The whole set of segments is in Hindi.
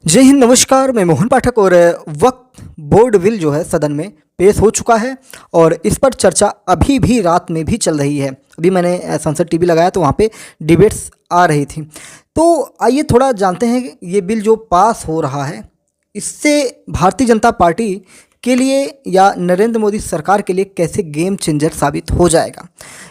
जय हिंद, नमस्कार। मैं मोहन पाठक और वक्त बोर्ड बिल जो है सदन में पेश हो चुका है और इस पर चर्चा अभी भी रात में भी चल रही है। अभी मैंने संसद टीवी लगाया तो वहाँ पे डिबेट्स आ रही थी। तो आइए थोड़ा जानते हैं कि ये बिल जो पास हो रहा है इससे भारतीय जनता पार्टी के लिए या नरेंद्र मोदी सरकार के लिए कैसे गेम चेंजर साबित हो जाएगा।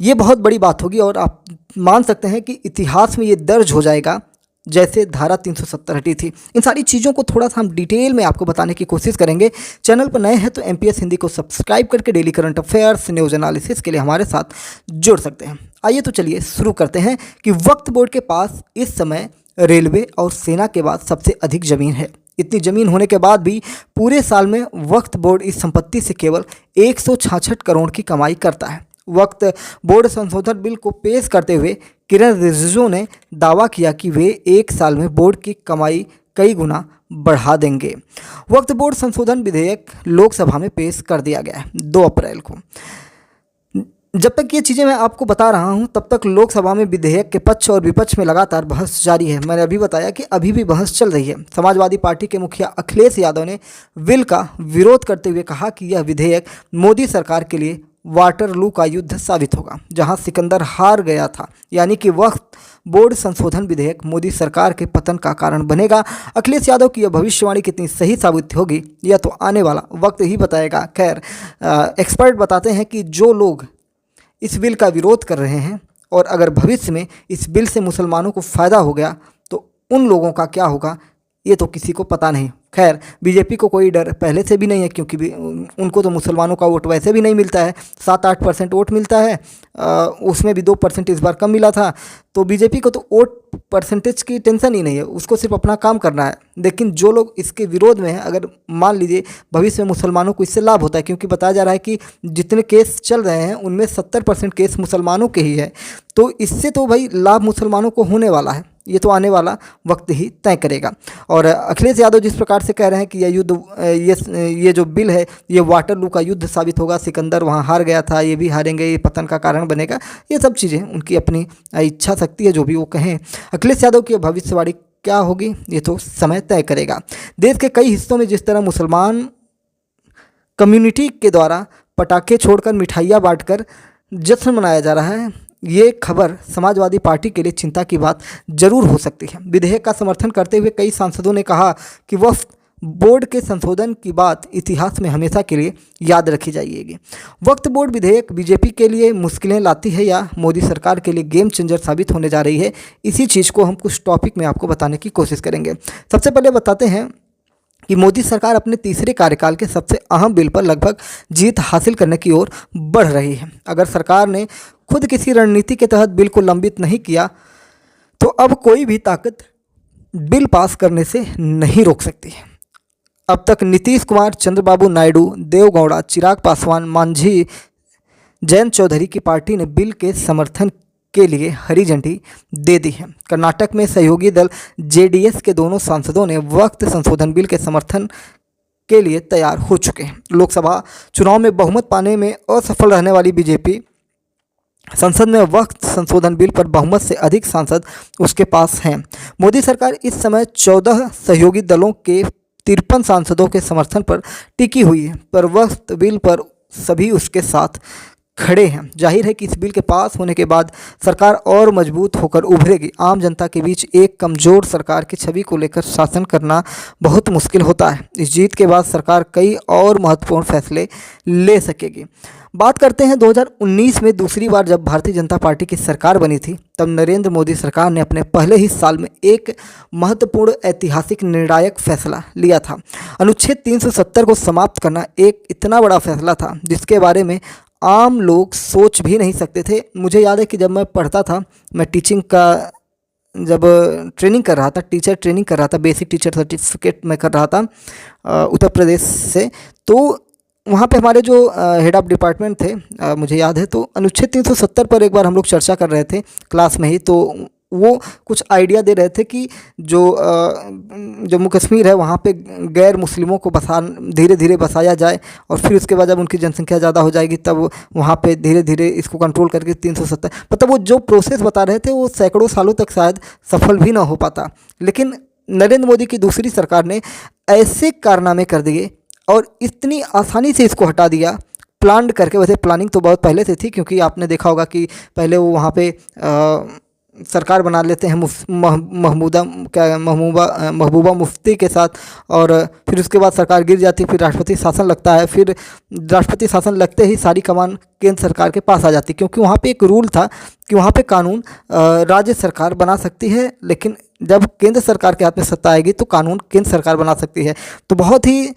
ये बहुत बड़ी बात होगी और आप मान सकते हैं कि इतिहास में ये दर्ज हो जाएगा जैसे धारा 370 हटी थी। इन सारी चीज़ों को थोड़ा सा हम डिटेल में आपको बताने की कोशिश करेंगे। चैनल पर नए हैं तो एमपीएस हिंदी को सब्सक्राइब करके daily current affairs, news analysis के लिए हमारे साथ जुड़ सकते हैं। आइए तो चलिए शुरू करते हैं कि वक्फ बोर्ड के पास इस समय रेलवे और सेना के बाद सबसे अधिक ज़मीन है। इतनी ज़मीन होने के बाद भी पूरे साल में वक्फ बोर्ड इस संपत्ति से केवल 166 करोड़ की कमाई करता है। वक्त बोर्ड संशोधन बिल को पेश करते हुए किरण रिजिजू ने दावा किया कि वे एक साल में बोर्ड की कमाई कई गुना बढ़ा देंगे। वक्त बोर्ड संशोधन विधेयक लोकसभा में पेश कर दिया गया है 2 अप्रैल को। जब तक ये चीज़ें मैं आपको बता रहा हूँ तब तक लोकसभा में विधेयक के पक्ष और विपक्ष में लगातार बहस जारी है। मैंने अभी बताया कि अभी भी बहस चल रही है। समाजवादी पार्टी के मुखिया अखिलेश यादव ने बिल का विरोध करते हुए कहा कि यह विधेयक मोदी सरकार के लिए वाटरलू का युद्ध साबित होगा, जहां सिकंदर हार गया था। यानी कि वक्त बोर्ड संशोधन विधेयक मोदी सरकार के पतन का कारण बनेगा। अखिलेश यादव की यह भविष्यवाणी कितनी सही साबित होगी यह तो आने वाला वक्त ही बताएगा। खैर, एक्सपर्ट बताते हैं कि जो लोग इस बिल का विरोध कर रहे हैं और अगर भविष्य में इस बिल से मुसलमानों को फ़ायदा हो गया तो उन लोगों का क्या होगा ये तो किसी को पता नहीं। खैर, बीजेपी को कोई डर पहले से भी नहीं है क्योंकि उनको तो मुसलमानों का वोट वैसे भी नहीं मिलता है। 7-8% वोट मिलता है, उसमें भी 2% इस बार कम मिला था। तो बीजेपी को तो वोट परसेंटेज की टेंशन ही नहीं है, उसको सिर्फ अपना काम करना है। लेकिन जो लोग इसके विरोध में हैं, अगर मान लीजिए भविष्य में मुसलमानों को इससे लाभ होता है, क्योंकि बताया जा रहा है कि जितने केस चल रहे हैं उनमें 70% केस मुसलमानों के ही है, तो इससे तो भाई लाभ मुसलमानों को होने वाला है। ये तो आने वाला वक्त ही तय करेगा। और अखिलेश यादव जिस प्रकार से कह रहे हैं कि यह युद्ध, ये जो बिल है ये वाटरलू का युद्ध साबित होगा, सिकंदर वहाँ हार गया था, ये भी हारेंगे, ये पतन का कारण बनेगा, ये सब चीज़ें उनकी अपनी इच्छा शक्ति है, जो भी वो कहें। अखिलेश यादव की भविष्यवाणी क्या होगी ये तो समय तय करेगा। देश के कई हिस्सों में जिस तरह मुसलमान कम्युनिटी के द्वारा पटाखे छोड़कर मिठाइयाँ बांटकर जश्न मनाया जा रहा है, ये खबर समाजवादी पार्टी के लिए चिंता की बात जरूर हो सकती है। विधेयक का समर्थन करते हुए कई सांसदों ने कहा कि वक्फ बोर्ड के संशोधन की बात इतिहास में हमेशा के लिए याद रखी जाएगी। वक्फ बोर्ड विधेयक बीजेपी के लिए मुश्किलें लाती है या मोदी सरकार के लिए गेम चेंजर साबित होने जा रही है, इसी चीज़ को हम कुछ टॉपिक में आपको बताने की कोशिश करेंगे। सबसे पहले बताते हैं कि मोदी सरकार अपने तीसरे कार्यकाल के सबसे अहम बिल पर लगभग जीत हासिल करने की ओर बढ़ रही है। अगर सरकार ने खुद किसी रणनीति के तहत बिल को लंबित नहीं किया तो अब कोई भी ताकत बिल पास करने से नहीं रोक सकती। अब तक नीतीश कुमार, चंद्रबाबू नायडू, देवगौड़ा, चिराग पासवान, मांझी, जयंत चौधरी की पार्टी ने बिल के समर्थन के लिए हरी झंडी दे दी है। कर्नाटक में सहयोगी दल जेडीएस के दोनों सांसदों ने वक्त संशोधन बिल के समर्थन के लिए तैयार हो चुके हैं। लोकसभा चुनाव में बहुमत पाने में असफल रहने वाली बीजेपी संसद में वक्त संशोधन बिल पर बहुमत से अधिक सांसद उसके पास हैं। मोदी सरकार इस समय 14 सहयोगी दलों के 53 सांसदों के समर्थन पर टिकी हुई है, पर वक्त बिल पर सभी उसके साथ खड़े हैं। जाहिर है कि इस बिल के पास होने के बाद सरकार और मजबूत होकर उभरेगी। आम जनता के बीच एक कमज़ोर सरकार की छवि को लेकर शासन करना बहुत मुश्किल होता है। इस जीत के बाद सरकार कई और महत्वपूर्ण फैसले ले सकेगी। बात करते हैं 2019 में दूसरी बार जब भारतीय जनता पार्टी की सरकार बनी थी, तब नरेंद्र मोदी सरकार ने अपने पहले ही साल में एक महत्वपूर्ण ऐतिहासिक निर्णायक फैसला लिया था। अनुच्छेद 370 को समाप्त करना एक इतना बड़ा फैसला था जिसके बारे में आम लोग सोच भी नहीं सकते थे। मुझे याद है कि जब मैं पढ़ता था, मैं टीचिंग का जब ट्रेनिंग कर रहा था, टीचर ट्रेनिंग कर रहा था, बेसिक टीचर सर्टिफिकेट मैं कर रहा था उत्तर प्रदेश से, तो वहाँ पे हमारे जो हेड ऑफ डिपार्टमेंट थे, मुझे याद है, तो अनुच्छेद 370 पर एक बार हम लोग चर्चा कर रहे थे क्लास में ही। तो वो कुछ आइडिया दे रहे थे कि जो जम्मू कश्मीर है वहाँ पे गैर मुस्लिमों को धीरे धीरे बसाया जाए और फिर उसके बाद जब उनकी जनसंख्या ज़्यादा हो जाएगी तब वहाँ पे धीरे धीरे इसको कंट्रोल करके 370, मतलब वो जो प्रोसेस बता रहे थे वो सैकड़ों सालों तक शायद सफल भी ना हो पाता। लेकिन नरेंद्र मोदी की दूसरी सरकार ने ऐसे कारनामे कर दिए और इतनी आसानी से इसको हटा दिया प्लान करके। वैसे प्लानिंग तो बहुत पहले से थी, क्योंकि आपने देखा होगा कि पहले वो वहाँ पे सरकार बना लेते हैं महबूबा मुफ्ती के साथ, और फिर उसके बाद सरकार गिर जाती है, फिर राष्ट्रपति शासन लगता है, फिर राष्ट्रपति शासन लगते ही सारी कमान केंद्र सरकार के पास आ जाती, क्योंकि वहाँ पे एक रूल था कि वहाँ पे कानून राज्य सरकार बना सकती है, लेकिन जब केंद्र सरकार के हाथ में सत्ता आएगी तो कानून केंद्र सरकार बना सकती है। तो बहुत ही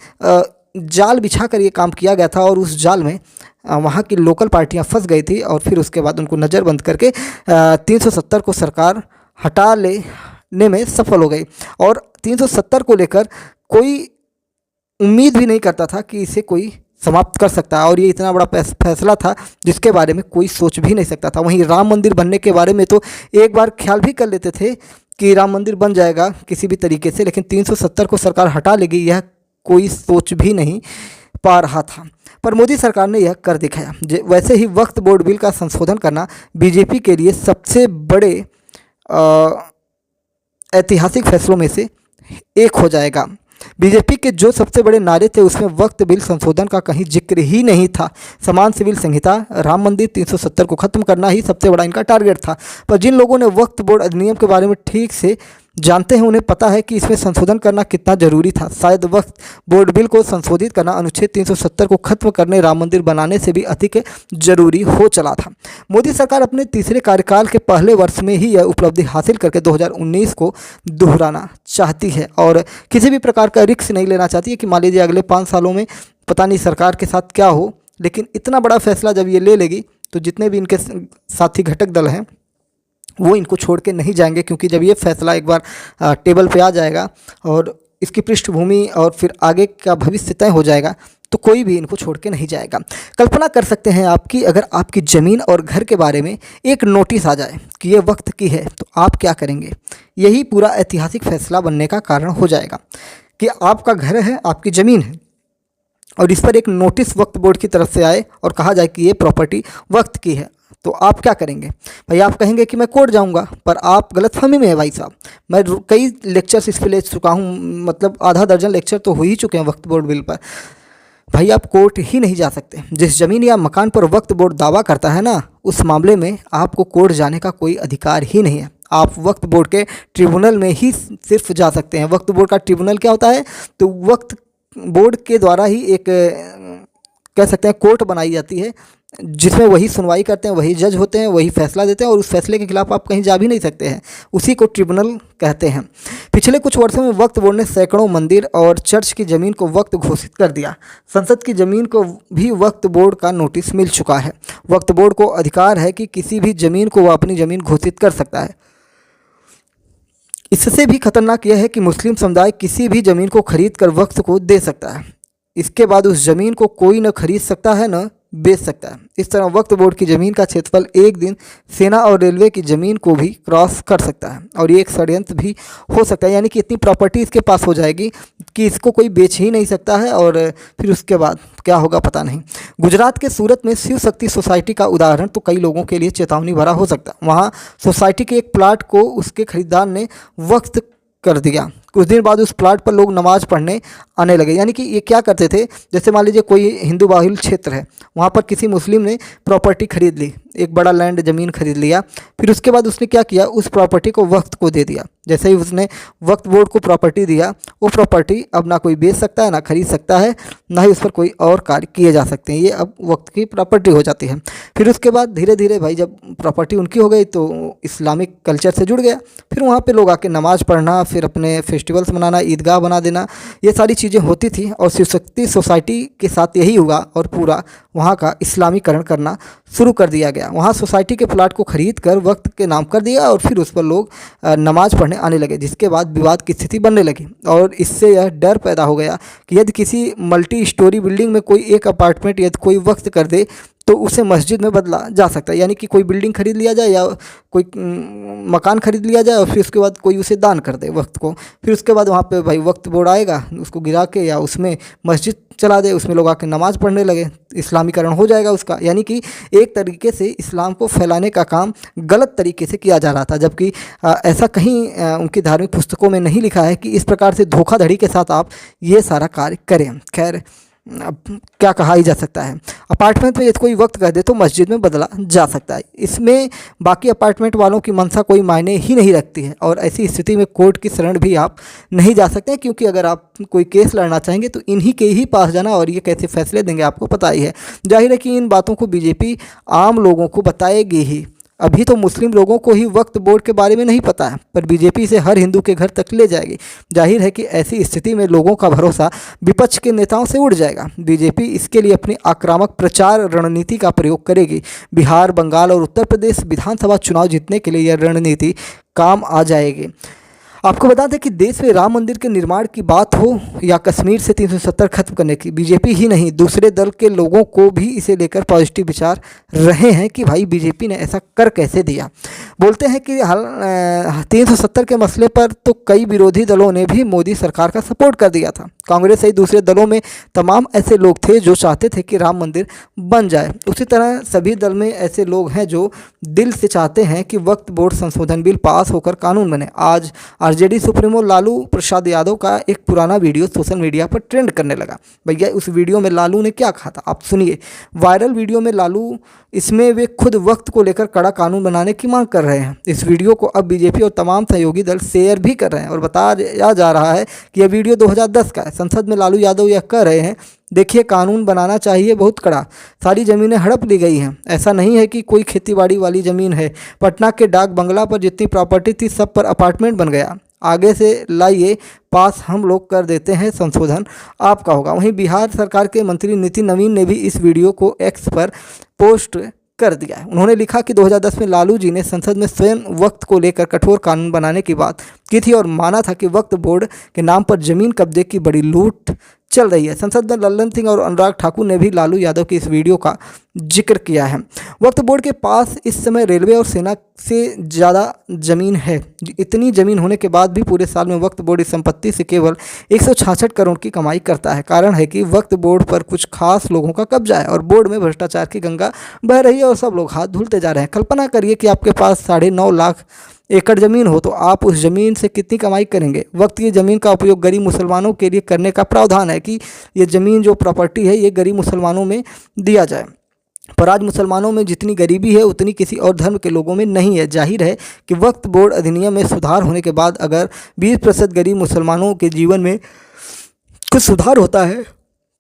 जाल बिछा कर ये काम किया गया था, और उस जाल में वहाँ की लोकल पार्टियां फंस गई थी, और फिर उसके बाद उनको नज़रबंद करके 370 को सरकार हटा लेने में सफल हो गई। और 370 को लेकर कोई उम्मीद भी नहीं करता था कि इसे कोई समाप्त कर सकता है, और ये इतना बड़ा फैसला था जिसके बारे में कोई सोच भी नहीं सकता था। वहीं राम मंदिर बनने के बारे में तो एक बार ख्याल भी कर लेते थे कि राम मंदिर बन जाएगा किसी भी तरीके से, लेकिन 370 को सरकार हटा लेगी यह कोई सोच भी नहीं पा रहा था। पर मोदी सरकार ने यह कर दिखाया। वैसे ही वक्फ बोर्ड बिल का संशोधन करना बीजेपी के लिए सबसे बड़े ऐतिहासिक फैसलों में से एक हो जाएगा। बीजेपी के जो सबसे बड़े नारे थे उसमें वक्फ बिल संशोधन का कहीं जिक्र ही नहीं था। समान सिविल संहिता, राम मंदिर, 370 को ख़त्म करना ही सबसे बड़ा इनका टारगेट था। पर जिन लोगों ने वक्फ बोर्ड अधिनियम के बारे में ठीक से जानते हैं, उन्हें पता है कि इसमें संशोधन करना कितना ज़रूरी था। शायद वक्फ बोर्ड बिल को संशोधित करना अनुच्छेद 370 को खत्म करने, राम मंदिर बनाने से भी अधिक जरूरी हो चला था। मोदी सरकार अपने तीसरे कार्यकाल के पहले वर्ष में ही यह उपलब्धि हासिल करके 2019 को दोहराना चाहती है, और किसी भी प्रकार का रिस्क नहीं लेना चाहती है कि मान लीजिए अगले 5 सालों में पता नहीं सरकार के साथ क्या हो। लेकिन इतना बड़ा फैसला जब ये ले लेगी तो जितने भी इनके साथी घटक दल हैं वो इनको छोड़ के नहीं जाएंगे, क्योंकि जब ये फैसला एक बार टेबल पे आ जाएगा और इसकी पृष्ठभूमि और फिर आगे का भविष्य तय हो जाएगा तो कोई भी इनको छोड़ के नहीं जाएगा। कल्पना कर सकते हैं आपकी, अगर आपकी ज़मीन और घर के बारे में एक नोटिस आ जाए कि ये वक्त की है तो आप क्या करेंगे। यही पूरा ऐतिहासिक फैसला बनने का कारण हो जाएगा कि आपका घर है, आपकी ज़मीन है, और इस पर एक नोटिस वक्फ बोर्ड की तरफ से आए और कहा जाए कि ये प्रॉपर्टी वक्त की है, तो आप क्या करेंगे। भाई आप कहेंगे कि मैं कोर्ट जाऊंगा, पर आप गलतफहमी में है भाई साहब। मैं कई लेक्चर्स इस पे ले चुका हूँ, मतलब आधा दर्जन लेक्चर तो हो ही चुके हैं वक्फ बोर्ड बिल पर। भाई आप कोर्ट ही नहीं जा सकते। जिस ज़मीन या मकान पर वक्फ बोर्ड दावा करता है ना, उस मामले में आपको कोर्ट जाने का कोई अधिकार ही नहीं है। आप वक्फ बोर्ड के ट्रिब्यूनल में ही सिर्फ जा सकते हैं। वक्फ बोर्ड का ट्रिब्यूनल क्या होता है, तो वक्फ बोर्ड के द्वारा ही एक कह सकते हैं कोर्ट बनाई जाती है, जिसमें वही सुनवाई करते हैं, वही जज होते हैं, वही फैसला देते हैं, और उस फैसले के खिलाफ आप कहीं जा भी नहीं सकते हैं। उसी को ट्रिब्यूनल कहते हैं। पिछले कुछ वर्षों में वक्फ बोर्ड ने सैकड़ों मंदिर और चर्च की ज़मीन को वक्फ घोषित कर दिया। संसद की ज़मीन को भी वक्फ बोर्ड का नोटिस मिल चुका है। वक्फ बोर्ड को अधिकार है कि किसी भी ज़मीन को वह अपनी ज़मीन घोषित कर सकता है। इससे भी खतरनाक यह है कि मुस्लिम समुदाय किसी भी ज़मीन को खरीद कर वक्फ को दे सकता है। इसके बाद उस ज़मीन को कोई न खरीद सकता है न बेच सकता है। इस तरह वक्फ बोर्ड की ज़मीन का क्षेत्रफल एक दिन सेना और रेलवे की ज़मीन को भी क्रॉस कर सकता है, और ये एक षड्यंत्र भी हो सकता है। यानी कि इतनी प्रॉपर्टी इसके पास हो जाएगी कि इसको कोई बेच ही नहीं सकता है, और फिर उसके बाद क्या होगा पता नहीं। गुजरात के सूरत में शिव शक्ति सोसाइटी का उदाहरण तो कई लोगों के लिए चेतावनी भरा हो सकता है। वहाँ सोसाइटी के एक प्लाट को उसके खरीदार ने वक्फ कर दिया। कुछ दिन बाद उस प्लाट पर लोग नमाज़ पढ़ने आने लगे। यानी कि ये क्या करते थे, जैसे मान लीजिए कोई हिंदू बाहुल क्षेत्र है, वहाँ पर किसी मुस्लिम ने प्रॉपर्टी खरीद ली, एक बड़ा लैंड ज़मीन खरीद लिया, फिर उसके बाद उसने क्या किया, उस प्रॉपर्टी को वक्फ को दे दिया। जैसे ही उसने वक्फ बोर्ड को प्रॉपर्टी दिया, वो प्रॉपर्टी अब ना कोई बेच सकता है, ना खरीद सकता है, ना ही उस पर कोई और कार्य किए जा सकते हैं। ये अब वक्त की प्रॉपर्टी हो जाती है। फिर उसके बाद धीरे धीरे भाई जब प्रॉपर्टी उनकी हो गई तो इस्लामिक कल्चर से जुड़ गया। फिर वहाँ पे लोग आके नमाज़ पढ़ना, फिर अपने फेस्टिवल्स मनाना, ईदगाह बना देना, ये सारी चीज़ें होती थी। और शिव शक्ति सोसाइटी के साथ यही हुआ, और पूरा वहाँ का इस्लामीकरण करना शुरू कर दिया गया। वहाँ सोसाइटी के प्लाट को खरीद कर वक्त के नाम कर दिया, और फिर उस पर लोग नमाज़ पढ़ने आने लगे, जिसके बाद विवाद की स्थिति बनने लगी। और इससे यह डर पैदा हो गया कि यदि किसी मल्टी स्टोरी बिल्डिंग में कोई एक अपार्टमेंट यदि कोई वक्त कर दे तो उसे मस्जिद में बदला जा सकता है। यानी कि कोई बिल्डिंग खरीद लिया जाए या कोई मकान खरीद लिया जाए, और फिर उसके बाद कोई उसे दान कर दे वक्त को। फिर उसके बाद वहाँ पे भाई वक्त बोर्ड आएगा, उसको गिरा के या उसमें मस्जिद चला दे, उसमें लोग आके नमाज़ पढ़ने लगे, इस्लामीकरण हो जाएगा उसका। यानी कि एक तरीके से इस्लाम को फैलाने का काम गलत तरीके से किया जा रहा था, जबकि ऐसा कहीं उनकी धार्मिक पुस्तकों में नहीं लिखा है कि इस प्रकार से धोखाधड़ी के साथ आप ये सारा कार्य करें। खैर, अब क्या कहा ही जा सकता है। अपार्टमेंट में यदि कोई वक्त कह दे तो मस्जिद में बदला जा सकता है, इसमें बाकी अपार्टमेंट वालों की मंशा कोई मायने ही नहीं रखती है। और ऐसी स्थिति में कोर्ट की शरण भी आप नहीं जा सकते, क्योंकि अगर आप कोई केस लड़ना चाहेंगे तो इन्हीं के ही पास जाना, और ये कैसे फैसले देंगे आपको पता ही है। जाहिर है कि इन बातों को बीजेपी आम लोगों को बताएगी ही। अभी तो मुस्लिम लोगों को ही वक्फ बोर्ड के बारे में नहीं पता है, पर बीजेपी इसे हर हिंदू के घर तक ले जाएगी। जाहिर है कि ऐसी स्थिति में लोगों का भरोसा विपक्ष के नेताओं से उड़ जाएगा। बीजेपी इसके लिए अपनी आक्रामक प्रचार रणनीति का प्रयोग करेगी। बिहार, बंगाल और उत्तर प्रदेश विधानसभा चुनाव जीतने के लिए यह रणनीति काम आ जाएगी। आपको बता दें कि देश में राम मंदिर के निर्माण की बात हो या कश्मीर से 370 खत्म करने की, बीजेपी ही नहीं दूसरे दल के लोगों को भी इसे लेकर पॉजिटिव विचार रहे हैं कि भाई बीजेपी ने ऐसा कर कैसे दिया। बोलते हैं कि 370 के मसले पर तो कई विरोधी दलों ने भी मोदी सरकार का सपोर्ट कर दिया था। कांग्रेस सहित दूसरे दलों में तमाम ऐसे लोग थे जो चाहते थे कि राम मंदिर बन जाए। उसी तरह सभी दल में ऐसे लोग हैं जो दिल से चाहते हैं कि वक्फ बोर्ड संशोधन बिल पास होकर कानून बने। आज आरजेडी सुप्रीमो लालू प्रसाद यादव का एक पुराना वीडियो सोशल मीडिया पर ट्रेंड करने लगा। भैया उस वीडियो में लालू ने क्या कहा था आप सुनिए। वायरल वीडियो में लालू, इसमें वे खुद वक्त को लेकर कड़ा कानून बनाने की मांग कर रहे हैं। इस वीडियो को अब बीजेपी और तमाम सहयोगी दल शेयर भी कर रहे हैं और बताया जा रहा है कि यह वीडियो 2010 का है। संसद में लालू यादव यह कह रहे हैं, देखिए कानून बनाना चाहिए बहुत कड़ा, सारी ज़मीनें हड़प ली गई हैं। ऐसा नहीं है कि कोई खेतीबाड़ी वाली ज़मीन है। पटना के डाक बंगला पर जितनी प्रॉपर्टी थी सब पर अपार्टमेंट बन गया। आगे से लाइए पास, हम लोग कर देते हैं, संशोधन आपका होगा। वहीं बिहार सरकार के मंत्री नितिन नवीन ने भी इस वीडियो को एक्स पर पोस्ट कर दिया है। उन्होंने लिखा कि 2010 में लालू जी ने संसद में स्वयं वक्त को लेकर कठोर कानून बनाने की बात की थी और माना था कि वक्फ बोर्ड के नाम पर जमीन कब्जे की बड़ी लूट चल रही है। संसद में लल्लन सिंह और अनुराग ठाकुर ने भी लालू यादव की इस वीडियो का जिक्र किया है। वक्फ बोर्ड के पास इस समय रेलवे और सेना से ज़्यादा ज़मीन है। इतनी ज़मीन होने के बाद भी पूरे साल में वक्फ बोर्ड इस संपत्ति से केवल 166 करोड़ की कमाई करता है। कारण है कि वक्फ बोर्ड पर कुछ खास लोगों का कब्जा है और बोर्ड में भ्रष्टाचार की गंगा बह रही है और सब लोग हाथ धुलते जा रहे हैं। कल्पना करिए कि आपके पास 9.5 लाख एकड़ ज़मीन हो तो आप उस ज़मीन से कितनी कमाई करेंगे। वक्त की ज़मीन का उपयोग गरीब मुसलमानों के लिए करने का प्रावधान है कि ये ज़मीन जो प्रॉपर्टी है ये गरीब मुसलमानों में दिया जाए, पर आज मुसलमानों में जितनी गरीबी है उतनी किसी और धर्म के लोगों में नहीं है। जाहिर है कि वक्फ बोर्ड अधिनियम में सुधार होने के बाद अगर 20% गरीब मुसलमानों के जीवन में कुछ सुधार होता है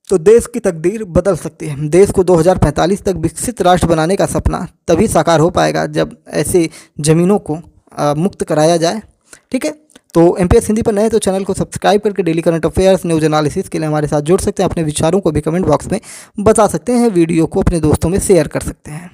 तो देश की तकदीर बदल सकती है। देश को 2045 तक विकसित राष्ट्र बनाने का सपना तभी साकार हो पाएगा जब ऐसे ज़मीनों को मुक्त कराया जाए। ठीक है, तो MPS हिंदी पर नए तो चैनल को सब्सक्राइब करके daily current affairs, news analysis के लिए हमारे साथ जुड़ सकते हैं। अपने विचारों को भी कमेंट बॉक्स में बता सकते हैं। वीडियो को अपने दोस्तों में शेयर कर सकते हैं।